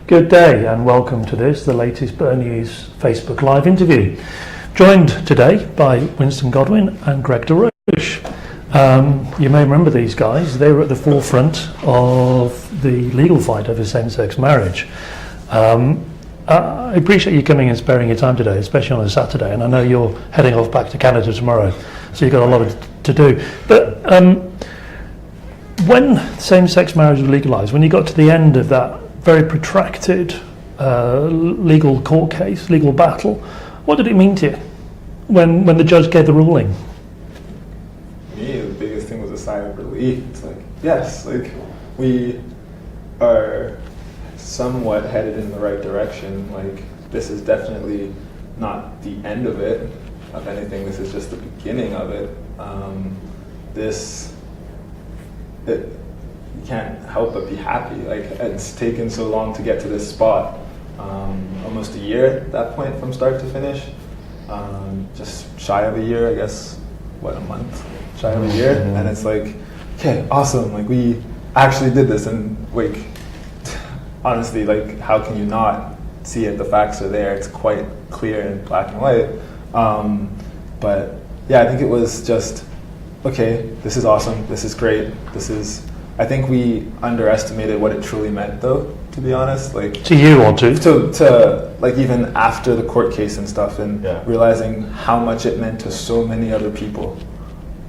Good day and welcome to this, the latest News Facebook Live interview. Joined today by Winston, Godwin and Greg DeRoche. You may remember these guys. They were at the forefront of the legal fight over same-sex marriage. I appreciate you coming and sparing your time today, especially on a Saturday, and I know you're heading off back to Canada tomorrow, so you've got a lot to do. But when same-sex marriage was legalised, when you got to the end of that very protracted legal court case, legal battle, what did it mean to you when the judge gave the ruling? For me, the biggest thing was a sigh of relief. It's like, yes, like we are somewhat headed in the right direction. Like, this is definitely not the end of it. If anything, this is just the beginning of it. You can't help but be happy. Like, it's taken so long to get to this spot. Almost a year at that point from start to finish. Just shy of a year, I guess. A month? Shy of a year. And it's like, okay, awesome. Like, we actually did this. And like, honestly, like, how can you not see it? The facts are there. It's quite clear in black and white. But yeah, I think it was just, okay, this is awesome. This is great. I think we underestimated what it truly meant, though, to be honest. Like, to you or to? To like, even after the court case and stuff, and realizing how much it meant to so many other people.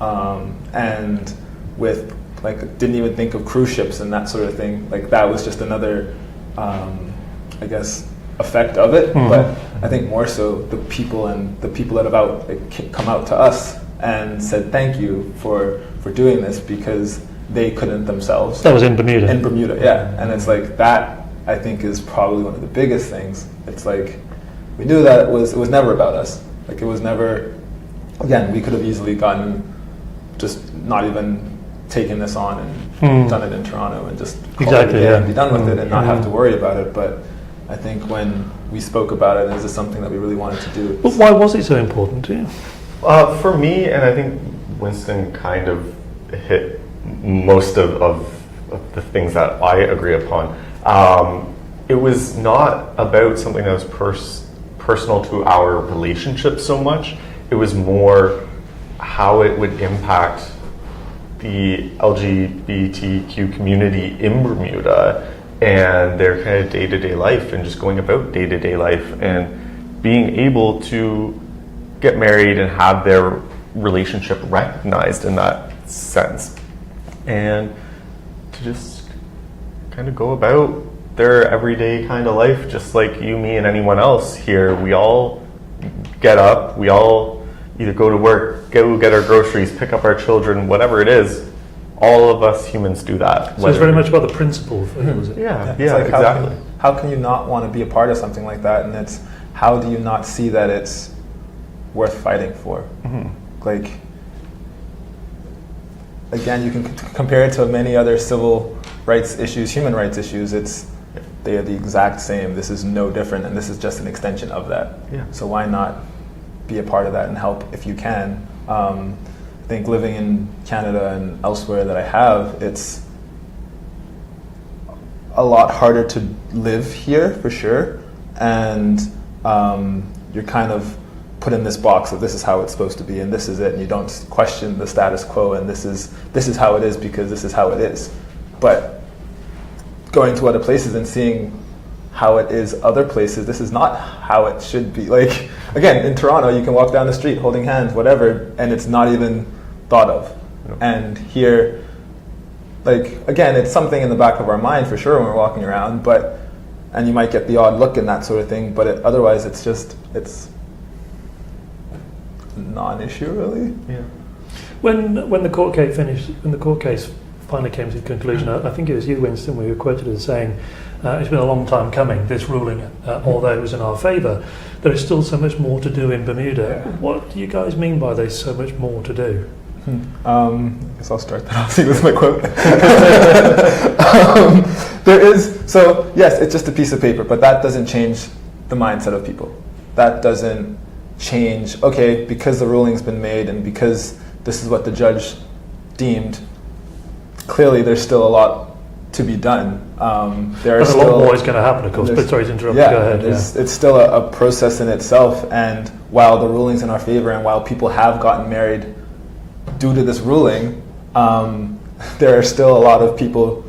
And with, like, didn't even think of cruise ships and that sort of thing. Like, that was just another, I guess, effect of it. Mm-hmm. But I think more so the people that have come out to us and said thank you for doing this, because they couldn't themselves. That was in Bermuda. In Bermuda, yeah. And it's like, that, I think, is probably one of the biggest things. It's like, we knew that it was never about us. Like, it was never, again, we could have easily just not even taken this on and done it in Toronto and just call it a day and be done with it and not have to worry about it. But I think when we spoke about it, this is something that we really wanted to do. But why was it so important to you? For me, and I think Winston kind of hit most of the things that I agree upon. It was not about something that was personal to our relationship so much. It was more how it would impact the LGBTQ community in Bermuda and their kind of day-to-day life and just going about day-to-day life and being able to get married and have their relationship recognized in that sense. And to just kind of go about their everyday kind of life, just like you, me, and anyone else here. We all get up, we all either go to work, go get our groceries, pick up our children, whatever it is. All of us humans do that. So it's very much about the principle, was it? Yeah, like, exactly. How can you not want to be a part of something like that? And it's, how do you not see that it's worth fighting for? Mm-hmm. Like, again, you can compare it to many other civil rights issues, human rights issues. They are the exact same. This is no different, and this is just an extension of that. Yeah. So why not be a part of that and help if you can? I think living in Canada and elsewhere that I have, it's a lot harder to live here for sure, and you're kind of put in this box of this is how it's supposed to be and this is it, and you don't question the status quo and this is how it is because this is how it is. But going to other places and seeing how it is other places, this is not how it should be. Like, again, in Toronto, you can walk down the street holding hands, whatever, and it's not even thought of. No. And here, like, again, it's something in the back of our mind for sure when we're walking around, and you might get the odd look and that sort of thing, but otherwise it's non-issue, really. Yeah. When the court case finished, when the court case finally came to a conclusion, I think it was you, Winston, we were quoted as saying, it's been a long time coming, this ruling, although it was in our favour. There is still so much more to do in Bermuda. Yeah. What do you guys mean by there's so much more to do? I guess I'll start that off. See, this is my quote. There is, so yes, it's just a piece of paper, but that doesn't change the mindset of people. That doesn't change, okay, because the ruling's been made and because this is what the judge deemed, clearly there's still a lot to be done. There are But a lot still more is going to happen, of course. But sorry to interrupt. yeah, Go ahead. it's still a process in itself. And while the ruling's in our favor, and while people have gotten married due to this ruling, there are still a lot of people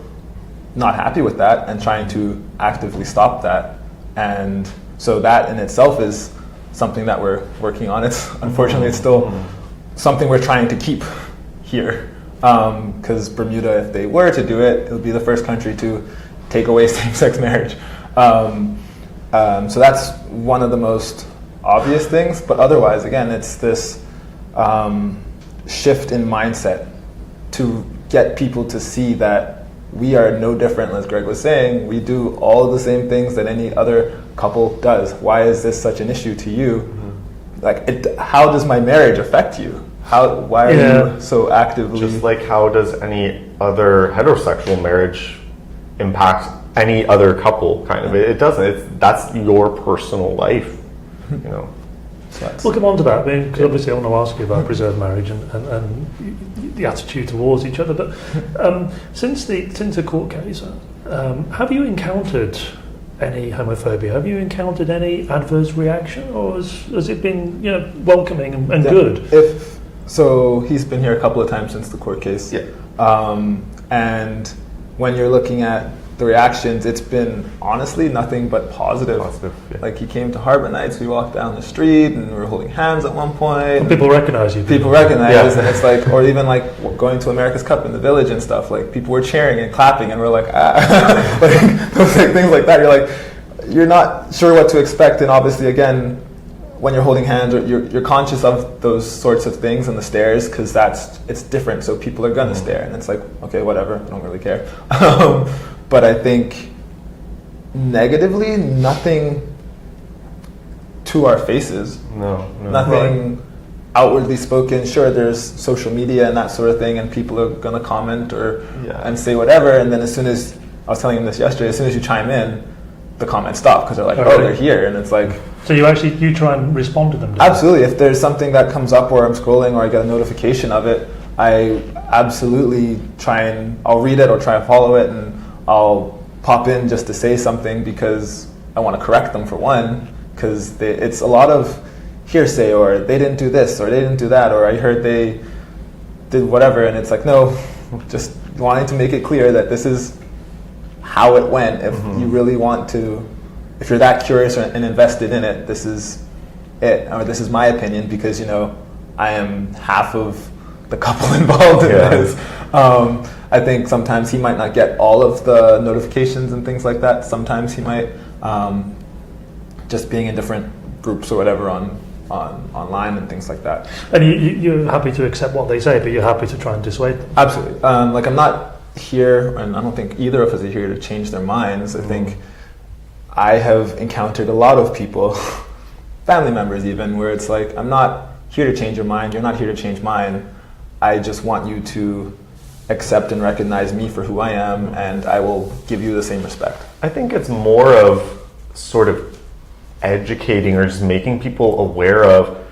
not happy with that and trying to actively stop that. And so that in itself is something that we're working on. It's unfortunately it's still something we're trying to keep here. Because Bermuda, if they were to do it, it would be the first country to take away same-sex marriage. So that's one of the most obvious things. But otherwise, again, it's this shift in mindset to get people to see that we are no different, as Greg was saying. We do all of the same things that any other couple does. Why is this such an issue to you? How does my marriage affect you? Why are you so actively... Just like how does any other heterosexual marriage impact any other couple, kind of. It doesn't. That's your personal life, you know. We'll come on to that, because obviously I want to ask you about preserved marriage and the attitude towards each other. But since the court case, have you encountered any homophobia? Have you encountered any adverse reaction, or has it been welcoming and good? So he's been here a couple of times since the court case. Yeah. And when you're looking at the reactions, it's been honestly nothing but positive. Yeah. Like he came to Harbor Nights, we walked down the street and we were holding hands at one point. And people recognize you. People recognize us, and it's like, or even like going to America's Cup in the Village and stuff, like people were cheering and clapping and we're like, things like that. You're like, you're not sure what to expect, and obviously again, when you're holding hands, you're conscious of those sorts of things and the stares, because it's different. So people are gonna stare, and it's like, okay, whatever, I don't really care. But I think negatively, nothing to our faces. No. Nothing outwardly spoken. Sure, there's social media and that sort of thing, and people are gonna comment and say whatever. And then as soon as I was telling him this yesterday, as soon as you chime in, the comments stop because they're like, they're here, and it's like. So you try and respond to them? Absolutely. If there's something that comes up or I'm scrolling or I get a notification of it, I absolutely I'll read it or try and follow it, and I'll pop in just to say something because I want to correct them, for one, because it's a lot of hearsay, or they didn't do this or they didn't do that, or I heard they did whatever, and it's like, no, just wanting to make it clear that this is how it went. If you really want to, if you're that curious and invested in it, this is it, or this is my opinion, because I am half of the couple involved in this. I think sometimes he might not get all of the notifications and things like that. Sometimes he might, just being in different groups or whatever on online and things like that. And you're happy to accept what they say, but you're happy to try and dissuade them? Absolutely. I'm not here, and I don't think either of us are here to change their minds. I think I have encountered a lot of people, family members even, where it's like, I'm not here to change your mind, you're not here to change mine. I just want you to accept and recognize me for who I am, and I will give you the same respect. I think it's more of sort of educating or just making people aware of,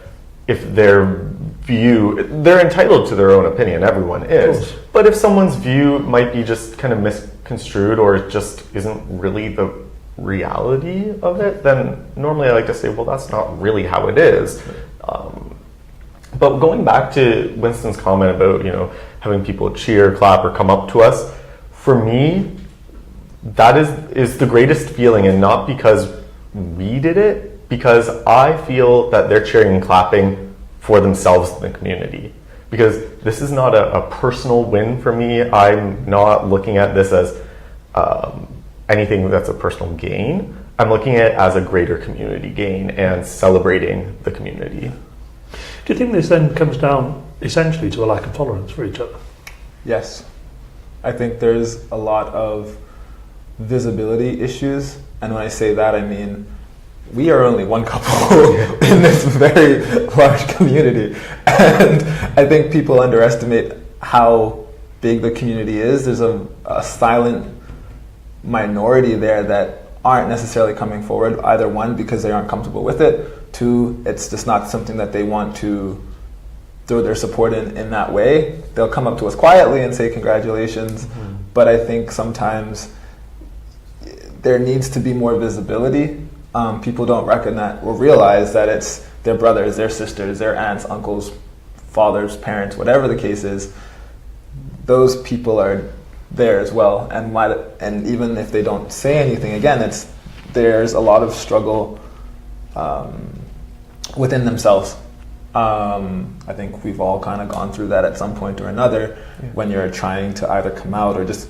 if they're entitled to their own opinion, everyone is. But if someone's view might be just kind of misconstrued, or it just isn't really the reality of it, then normally I like to say, well, that's not really how it is. But going back to Winston's comment about, having people cheer, clap, or come up to us, for me, that is the greatest feeling, and not because we did it, because I feel that they're cheering and clapping for themselves in the community. Because this is not a personal win for me. I'm not looking at this as anything that's a personal gain. I'm looking at it as a greater community gain and celebrating the community. Do you think this then comes down essentially to a lack of tolerance for each other? Yes. I think there's a lot of visibility issues, and when I say that, I mean we are only one couple in this very large community, and I think people underestimate how big the community is. There's a silent minority there that aren't necessarily coming forward, either one, because they aren't comfortable with it, two, it's just not something that they want to throw their support in that way. They'll come up to us quietly and say congratulations, but I think sometimes there needs to be more visibility. People don't recognize or realize that it's their brothers, their sisters, their aunts, uncles, fathers, parents, whatever the case is. Those people are there as well, and even if they don't say anything, again, there's a lot of struggle within themselves. I think we've all kind of gone through that at some point or another. When you're trying to either come out or just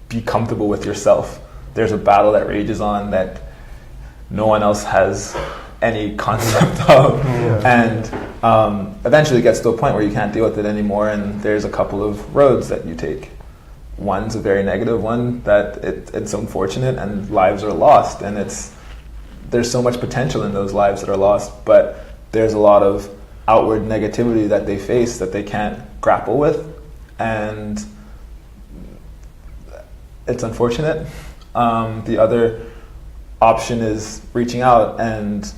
be comfortable with yourself. There's a battle that rages on that no one else has any concept of, and eventually it gets to a point where you can't deal with it anymore, and there's a couple of roads that you take. One's a very negative one, that it's unfortunate and lives are lost, and there's so much potential in those lives that are lost, but there's a lot of outward negativity that they face that they can't grapple with, and it's unfortunate. The other option is reaching out and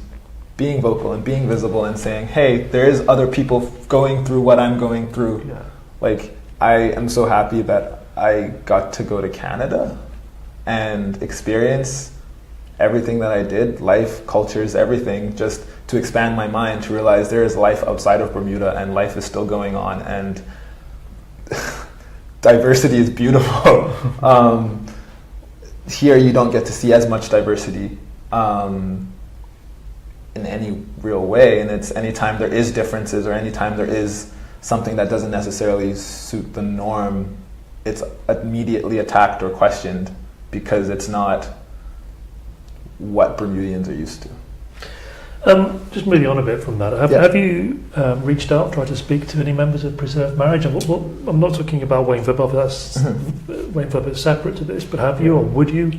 being vocal and being visible and saying, hey, there is other people going through what I'm going through. Like, I am so happy that I got to go to Canada and experience everything that I did, life, cultures, everything, just to expand my mind, to realize there is life outside of Bermuda and life is still going on, and diversity is beautiful. Here you don't get to see as much diversity in any real way, and it's anytime there is differences or anytime there is something that doesn't necessarily suit the norm, it's immediately attacked or questioned because it's not what Bermudians are used to. Just moving on a bit from that, have you reached out, tried to speak to any members of Preserved Marriage? And I'm not talking about Wayne Football, that's Wayne Football is separate to this, but have you or would you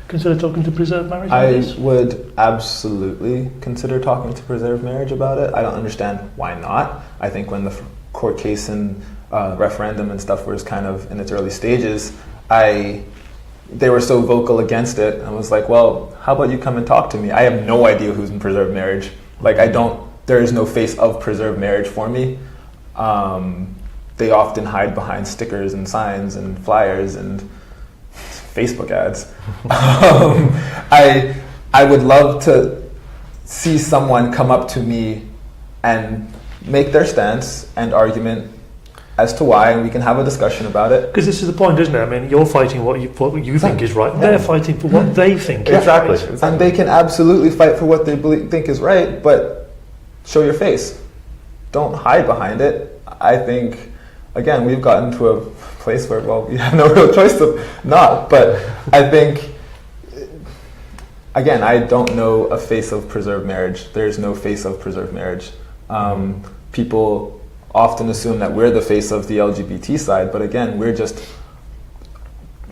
consider talking to Preserved Marriage about this? I would absolutely consider talking to Preserved Marriage about it. I don't understand why not. I think when the court case and referendum and stuff was kind of in its early stages, they were so vocal against it. I was like, well, how about you come and talk to me? I have no idea who's in Preserved Marriage. Like, there is no face of Preserved Marriage for me. They often hide behind stickers and signs and flyers and Facebook ads. I would love to see someone come up to me and make their stance and argument as to why, and we can have a discussion about it. Because this is the point, isn't it? I mean, you're fighting what you think is right. They're fighting for what they think is right. And they can absolutely fight for what they think is right, but show your face. Don't hide behind it. I think, again, we've gotten to a place where, well, we have no real choice to not, but I think, again, I don't know a face of Preserved Marriage. There's no face of Preserved Marriage. People often assume that we're the face of the LGBT side, but again, we're just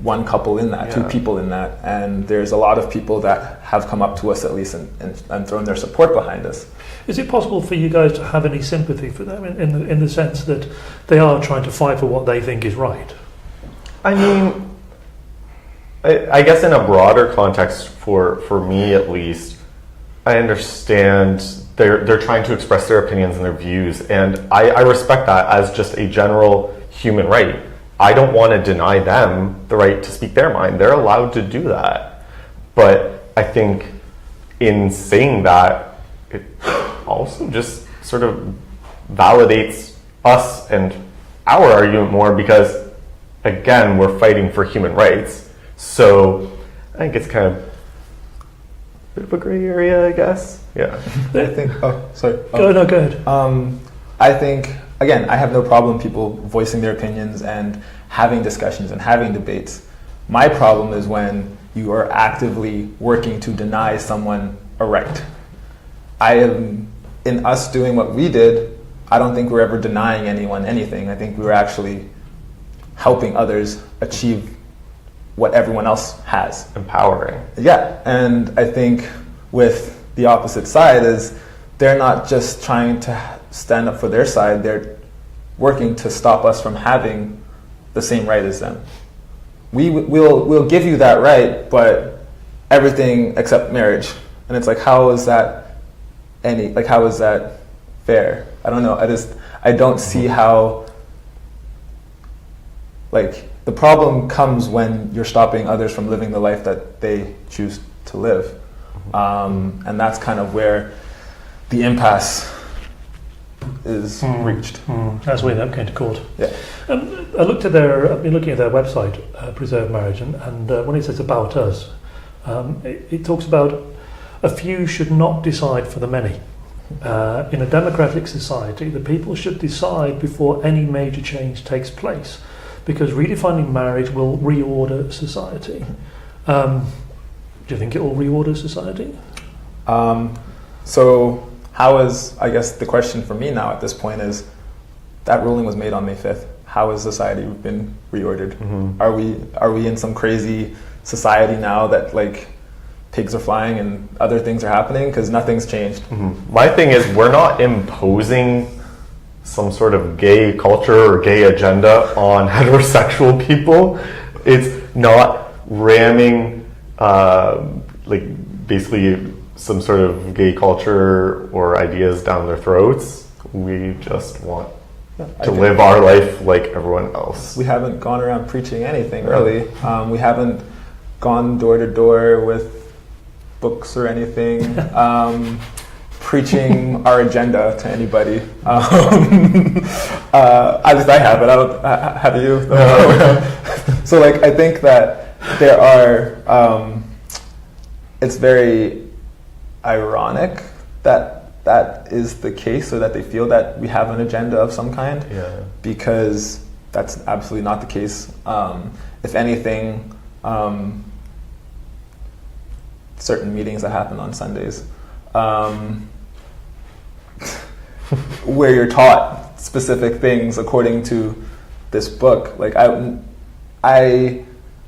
one couple in that, two people in that, and there's a lot of people that have come up to us at least and thrown their support behind us. Is it possible for you guys to have any sympathy for them in the sense that they are trying to fight for what they think is right? I mean, I guess in a broader context, for me at least, I understand they're trying to express their opinions and their views, and I respect that as just a general human right. I don't want to deny them the right to speak their mind. They're allowed to do that. But I think in saying that, it also just sort of validates us and our argument more because, again, we're fighting for human rights. So I think it's kind of a bit of a gray area, I guess. Yeah. I think, sorry. Go ahead. I think, again, I have no problem people voicing their opinions and having discussions and having debates. My problem is when you are actively working to deny someone a right. In us doing what we did, I don't think we're ever denying anyone anything. I think we were actually helping others achieve what everyone else has. Empowering. Yeah, and I think with the opposite side is they're not just trying to stand up for their side, they're working to stop us from having the same right as them. We'll give you that right, but everything except marriage. And it's like, how is that fair? I don't know. I don't see how, like, the problem comes when you're stopping others from living the life that they choose to live. And that's kind of where the impasse is reached. As we end up going to court. Yeah. I've been looking at their website, Preserve Marriage, and when it says about us, it talks about a few should not decide for the many. In a democratic society, the people should decide before any major change takes place, because redefining marriage will reorder society. Do you think it will reorder society? So how is, I guess the question for me now at this point is, that ruling was made on May 5th. How has society been reordered? Are we in some crazy society now that, like, pigs are flying and other things are happening? Because nothing's changed. My thing is, we're not imposing some sort of gay culture or gay agenda on heterosexual people. It's not ramming basically some sort of gay culture or ideas down their throats. We just want to live our life like everyone else. We haven't gone around preaching anything, really. We haven't gone door to door with books or anything, preaching our agenda to anybody. At least I haven't. I don't. Have you? So, like, I think that there are. It's very ironic that that is the case, or that they feel that we have an agenda of some kind. Yeah. Because that's absolutely not the case. If anything, certain meetings that happen on Sundays, where you're taught specific things according to this book. Like, I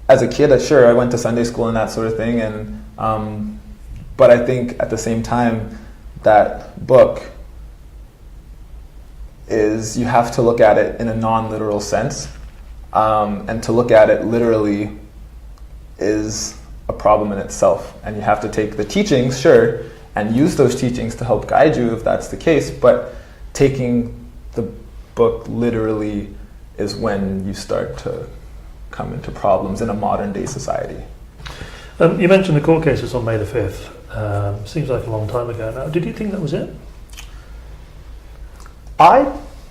as a kid, sure, I went to Sunday school and that sort of thing, and but I think at the same time, that book is, you have to look at it in a non-literal sense, and to look at it literally is a problem in itself. And you have to take the teachings, sure, and use those teachings to help guide you if that's the case, but taking the book literally is when you start to come into problems in a modern day society. You mentioned the court case was on May the 5th. Seems like a long time ago now. Did you think that was it?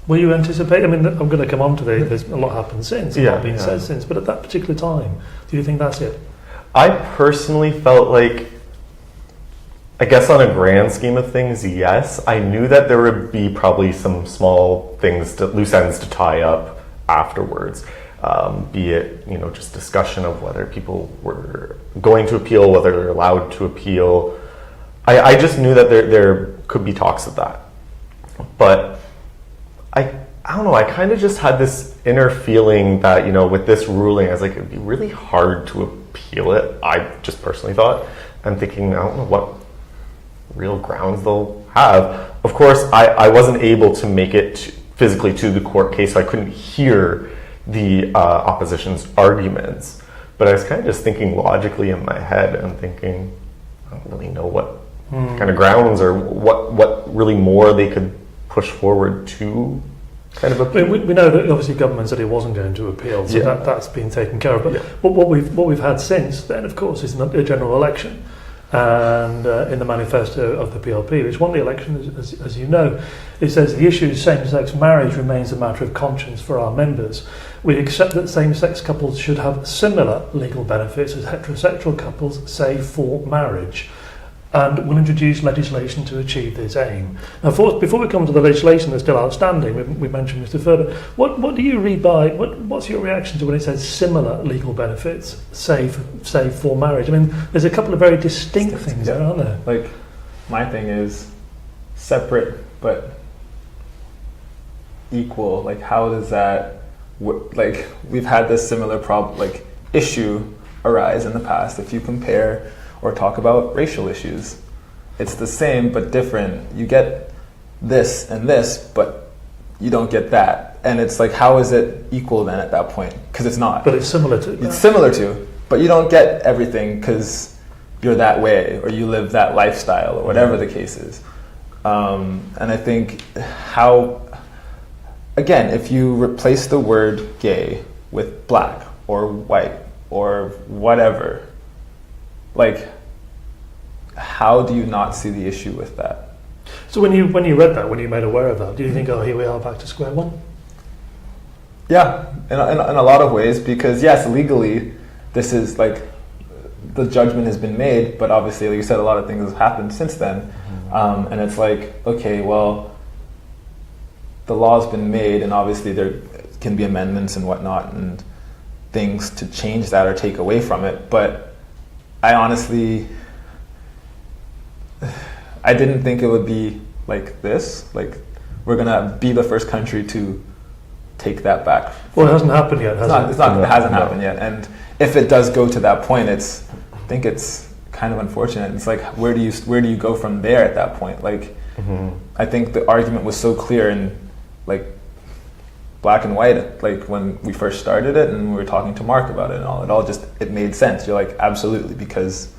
Were you anticipating? I mean, I'm going to come on to there's a lot happened since, a lot been said since, but at that particular time, do you think that's it? I personally felt like, I guess on a grand scheme of things, yes. I knew that there would be probably some small things, loose ends to tie up afterwards. Be it, just discussion of whether people were going to appeal, whether they're allowed to appeal. I just knew that there could be talks of that. But I don't know, I kind of just had this inner feeling that, with this ruling, I was like, it'd be really hard to appeal it. I just personally thought. I'm thinking, I don't know what real grounds they'll have. Of course, I wasn't able to make it physically to the court case, so I couldn't hear the opposition's arguments. But I was kind of just thinking logically in my head and thinking, I don't really know what kind of grounds or what really more they could push forward to kind of appeal. We know that obviously government said it wasn't going to appeal, so that's been taken care of. But what we've had since then, of course, is a general election. And in the manifesto of the PLP, which won the election, as you know, it says the issue of same-sex marriage remains a matter of conscience for our members. We accept that same-sex couples should have similar legal benefits as heterosexual couples, save for marriage, and will introduce legislation to achieve this aim. Now, before we come to the legislation that's still outstanding, we mentioned Mr. Ferber, what do you read by, what's your reaction to when it says similar legal benefits, save for marriage? I mean, there's a couple of very distinct things there, aren't there? Like, my thing is separate but equal. Like, how does that, like, we've had this similar issue arise in the past. If you compare or talk about racial issues, it's the same but different. You get this and this, but you don't get that. And it's like, how is it equal then at that point? Because it's not. But it's similar to. It's similar to, but you don't get everything because you're that way or you live that lifestyle or whatever the case is. And I think again, if you replace the word gay with black or white or whatever, like, how do you not see the issue with that? So when you read that, when you made aware of that, do you think, oh, here we are back to square one? Yeah, in a lot of ways, because yes, legally, this is like, the judgment has been made, but obviously, like you said, a lot of things have happened since then. And it's like, okay, well, the law's been made, and obviously there can be amendments and whatnot, and things to change that or take away from it. But I honestly, I didn't think it would be like this. Like, we're gonna be the first country to take that back. Well, it hasn't happened yet, has it? It hasn't happened yet. And if it does go to that point, I think it's kind of unfortunate. It's like, where do you go from there at that point? Like, I think the argument was so clear in like black and white, like when we first started it and we were talking to Mark about it and all, it made sense. You're like, absolutely, because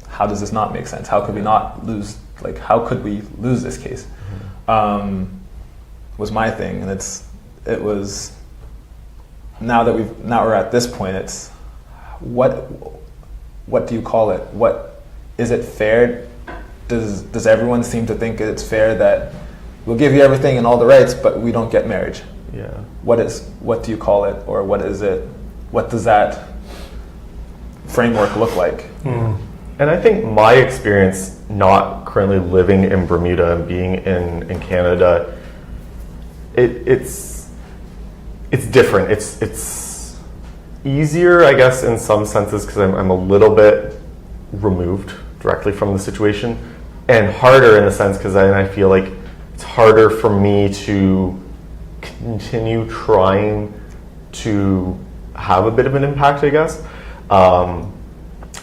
how does this not make sense? How could we not lose, like, how could we lose this case? Was my thing. And it was, now we're at this point, it's, what do you call it? What, is it fair? Does everyone seem to think it's fair that we'll give you everything and all the rights, but we don't get marriage? Yeah. What do you call it? Or what is it? What does that framework look like? And I think my experience, not currently living in Bermuda and being in Canada, it's different. It's easier, I guess, in some senses, because I'm a little bit removed directly from the situation, and harder in a sense because I feel like it's harder for me to continue trying to have a bit of an impact, I guess.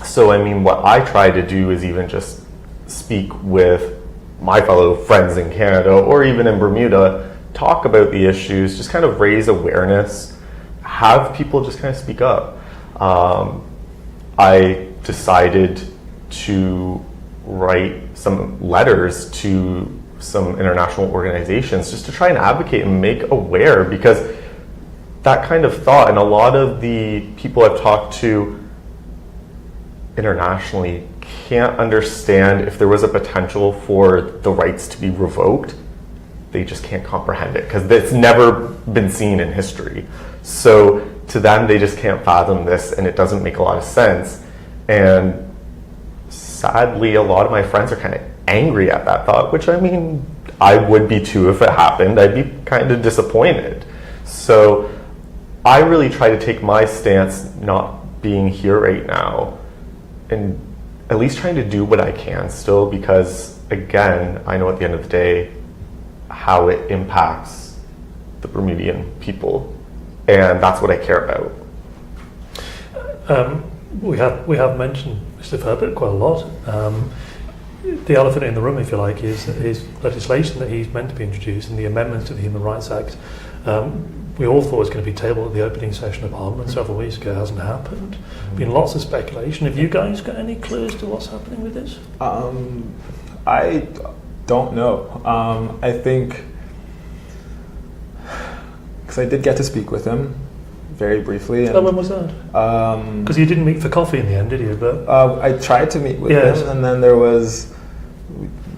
So I mean, what I try to do is even just speak with my fellow friends in Canada or even in Bermuda, talk about the issues, just kind of raise awareness, have people just kind of speak up. I decided to write some letters to some international organizations just to try and advocate and make aware, because that kind of thought, and a lot of the people I've talked to internationally can't understand if there was a potential for the rights to be revoked. They just can't comprehend it because it's never been seen in history. So to them, they just can't fathom this, and it doesn't make a lot of sense. And sadly, a lot of my friends are kind of angry at that thought, which, I mean, I would be too if it happened. I'd be kind of disappointed. So I really try to take my stance not being here right now and at least trying to do what I can still, because again, I know at the end of the day how it impacts the Bermudian people, and that's what I care about. We have mentioned Mr. Herbert quite a lot. The elephant in the room, if you like, is legislation that he's meant to be introduced in the amendments to the Human Rights Act. We all thought it was going to be tabled at the opening session of Parliament several weeks ago. It hasn't happened. Been lots of speculation. Have you guys got any clues to what's happening with this? I don't know. I think, because I did get to speak with him very briefly. And, when was that? Because you didn't meet for coffee in the end, did you? But I tried to meet with him, and then there was a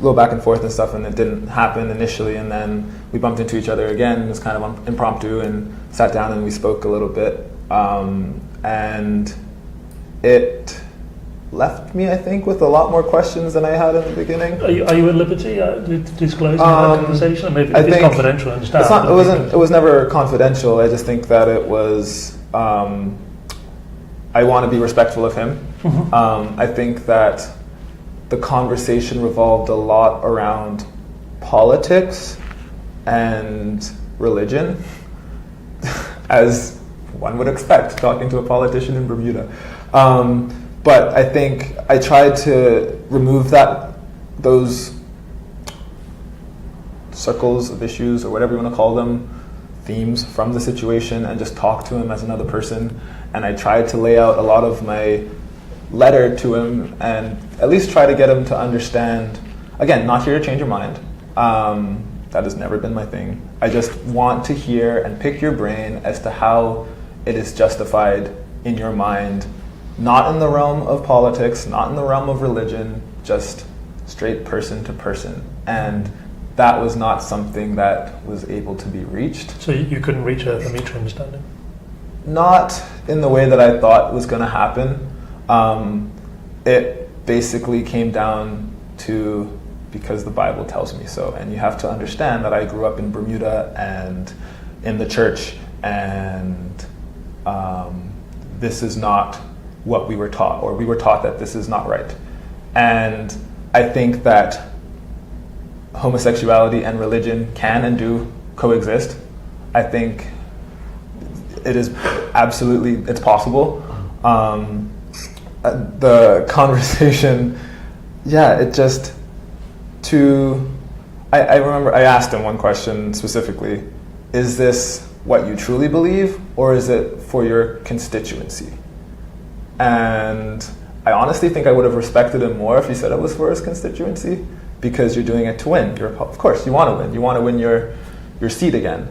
little back and forth and stuff, and it didn't happen initially. And then we bumped into each other again. It was kind of impromptu, and sat down and we spoke a little bit. And it left me, I think, with a lot more questions than I had in the beginning. Are you at liberty to disclose that conversation? Maybe it's confidential, I understand. It was never confidential. I just think that it was, I want to be respectful of him. I think that the conversation revolved a lot around politics and religion, as one would expect, talking to a politician in Bermuda. But I think I tried to remove those circles of issues, or whatever you want to call them, themes from the situation, and just talk to him as another person. And I tried to lay out a lot of my letter to him and at least try to get him to understand again, not here to change your mind. That has never been my thing. I just want to hear and pick your brain as to how it is justified in your mind, not in the realm of politics, not in the realm of religion, just straight person to person. And that was not something that was able to be reached. So you couldn't reach a mutual understanding? Not in the way that I thought was going to happen. It basically came down to, because the Bible tells me so. And you have to understand that I grew up in Bermuda and in the church, and this is not what we were taught, or we were taught that this is not right. And I think that homosexuality and religion can and do coexist. I think it is absolutely, it's possible. The conversation, it just, I remember I asked him one question specifically, is this what you truly believe, or is it for your constituency? And I honestly think I would have respected him more if he said it was for his constituency, because you're doing it to win. Of course, you want to win. You want to win your seat again.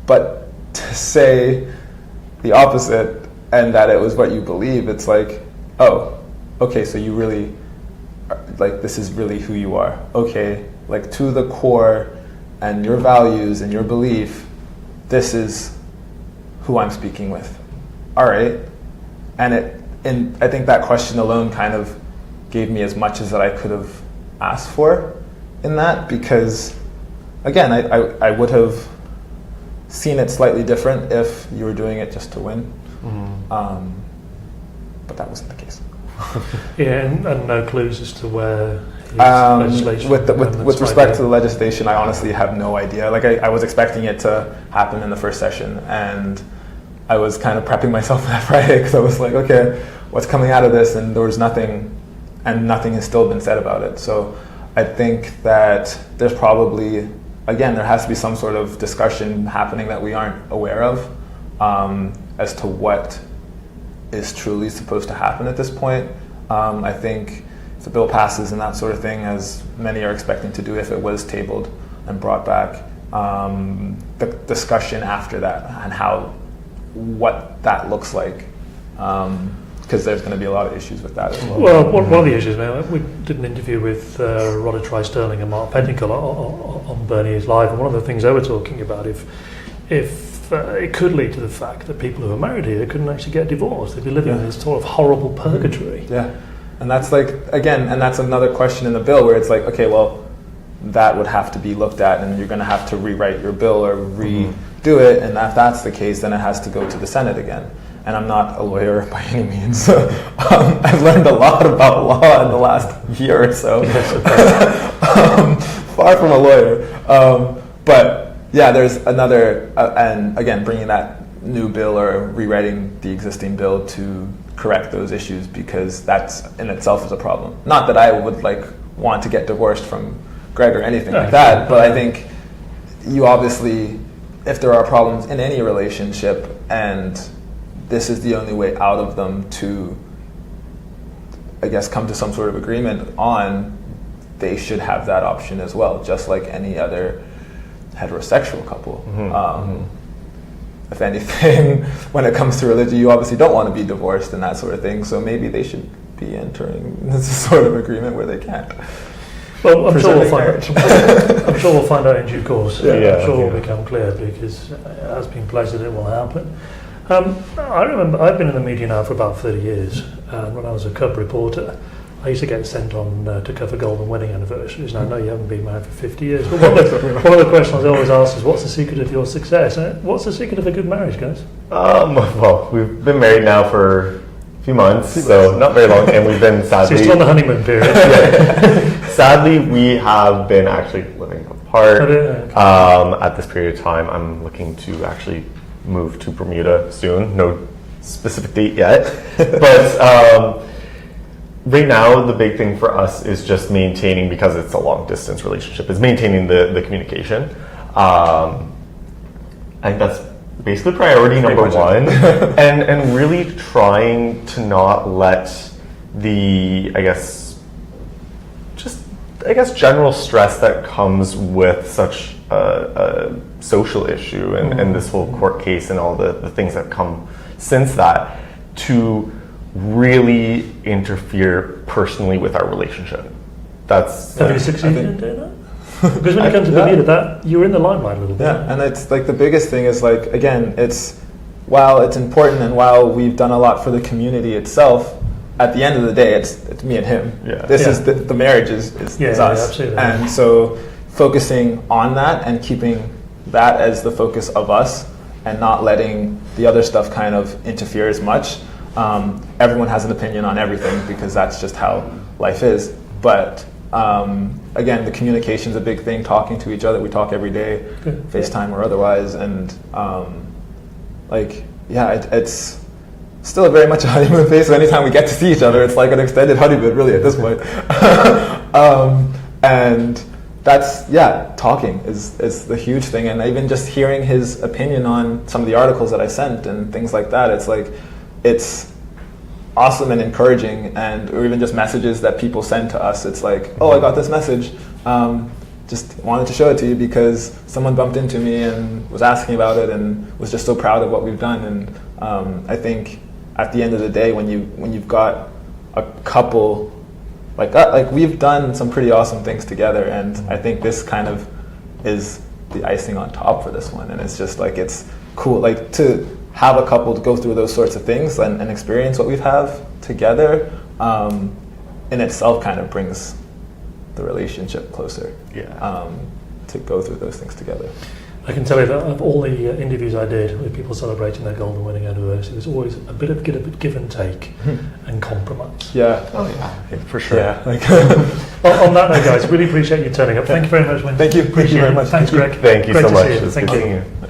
But to say the opposite and that it was what you believe, it's like, oh, okay, so you really, like, this is really who you are. Okay, like, to the core and your values and your belief, this is who I'm speaking with. All right. And I think that question alone kind of gave me as much as that I could have asked for in that, because again, I would have seen it slightly different if you were doing it just to win. Mm-hmm. But that wasn't the case. And no clues as to where legislation with respect to the legislation, I honestly have no idea. Like, I was expecting it to happen in the first session, and I was kind of prepping myself for that Friday, because I was like, okay, what's coming out of this? And there was nothing, and nothing has still been said about it. So I think that there's probably, again, there has to be some sort of discussion happening that we aren't aware of, as to what is truly supposed to happen at this point. I think if the bill passes and that sort of thing, as many are expecting to do if it was tabled and brought back, the discussion after that and what that looks like, because there's going to be a lot of issues with that as well. Well, one of the issues, man, we did an interview with Rhoda Tri-Sterling and Mark Pettincole on Bernie's Live, and one of the things they were talking about, if it could lead to the fact that people who are married here couldn't actually get divorced. They'd be living in this sort of horrible purgatory. Yeah, and that's like, again, and that's another question in the bill where it's like, okay, well, that would have to be looked at, and you're going to have to rewrite your bill or redo it, and if that's the case, then it has to go to the Senate again. And I'm not a lawyer by any means. I've learned a lot about law in the last year or so. Far from a lawyer. But yeah, there's another, and again, bringing that new bill or rewriting the existing bill to correct those issues, because that's in itself is a problem. Not that I would want to get divorced from Greg or anything like that, but I think you obviously, if there are problems in any relationship and this is the only way out of them to, I guess, come to some sort of agreement on, they should have that option as well, just like any other heterosexual couple. If anything, when it comes to religion, you obviously don't want to be divorced and that sort of thing, so maybe they should be entering this sort of agreement where they can't. Well, I'm sure we'll find out in due course. I'm sure it will become clear, because it has been pledged that it will happen. I remember I've been in the media now for about 30 years, and when I was a cub reporter, I used to get sent on to cover golden wedding anniversaries. And I know you haven't been married for 50 years, but one of the questions I always ask is, what's the secret of your success? What's the secret of a good marriage, guys? Well, we've been married now for a few months, so not very long, and we've been sadly... So you're still on the honeymoon period. Sadly, we have been actually living apart at this period of time. I'm looking to actually move to Bermuda soon. No specific date yet, but right now the big thing for us is just maintaining, because it's a long distance relationship, is maintaining the communication. I think that's basically priority number one, and really trying to not let the, I guess, I guess, general stress that comes with such a social issue and this whole court case and all the things that come since that, to really interfere personally with our relationship. That's Have you succeeded in doing that? Because when you come to Bermuda, you were in the limelight a little bit. Yeah, and it's like the biggest thing is like, again, while it's important and while we've done a lot for the community itself, at the end of the day, it's me and him. Yeah. This is the marriage is us. Absolutely. And so focusing on that and keeping that as the focus of us and not letting the other stuff kind of interfere as much. Everyone has an opinion on everything because that's just how life is. But again, the communication's a big thing, talking to each other. We talk every day, FaceTime or otherwise. And it's still very much a honeymoon phase. So anytime we get to see each other, it's like an extended honeymoon, really, at this point. And that's, talking is the huge thing. And even just hearing his opinion on some of the articles that I sent and things like that, it's like, it's awesome and encouraging. Or even just messages that people send to us. It's like, oh, I got this message. Just wanted to show it to you because someone bumped into me and was asking about it and was just so proud of what we've done. And I think at the end of the day, when you've got a couple like we've done some pretty awesome things together, and I think this kind of is the icing on top for this one. And it's just like, it's cool, like to have a couple to go through those sorts of things and experience what we've have together in itself kind of brings the relationship closer. To go through those things together. I can tell you that of all the interviews I did with people celebrating their golden wedding anniversary, there's always a bit of give and take and compromise. Yeah. Oh yeah, for sure. Yeah. On that note, guys, really appreciate you turning up. Thank you very much, Winston. Thank you. Thank you very much. Thanks, Greg. Thank you Great so to much. see you. It's Thank good you. seeing you.